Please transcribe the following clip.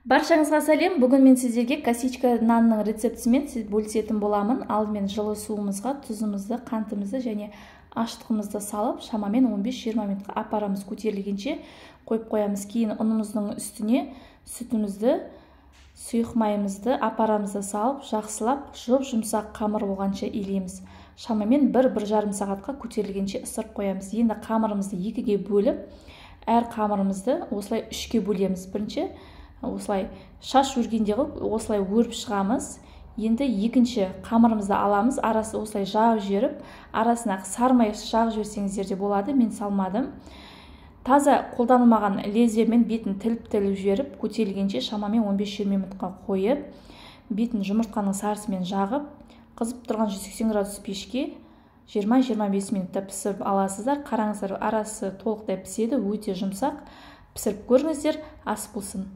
Баршаңызға сәлем. Бүгін мен сіздерге косичка нанның рецептісімен бөлісетін боламын. Алдымен жылы суымызға тұзымызды, қантымызды және аштығымызды салып, шамамен 15-20 минутқа апарамыз, көтерілгенше қойып қоямыз. Кейін ұнымыздың үстіне сүтімізді, сұйық майымызды, апарамызды салып, жақсылап, жұмсақ қамыр болғанша илейміз. Шамамен 1-1,5 сағатқа көтерілгенше ысырып қоямыз. Енді қамырымызды 2-ге бөліп, әр қамырымызды осылай 3-ке бөлеміз. Бірінші осылай шаш өргенде қылып, осылай өріп шығамыз. Енді екінші қамырымызды аламыз, арасы осылай жағып жіберіп, арасына сармай жағып жіберсеңіздер де болады, мен салмадым. Таза қолданылмаған лезвиямен бетін тіліп жіберіп, көтерілгенше шамамен 15-20 минутқа қойып, бетін жұмыртқаның сарысымен жағып, қызып тұрған 180 градус пешке 20-25 минутта пісіріп аласыздар. Қараңыздар, арасы толықтай піседі, өте жұмсақ. Пісіріп көріңіздер, ас болсын.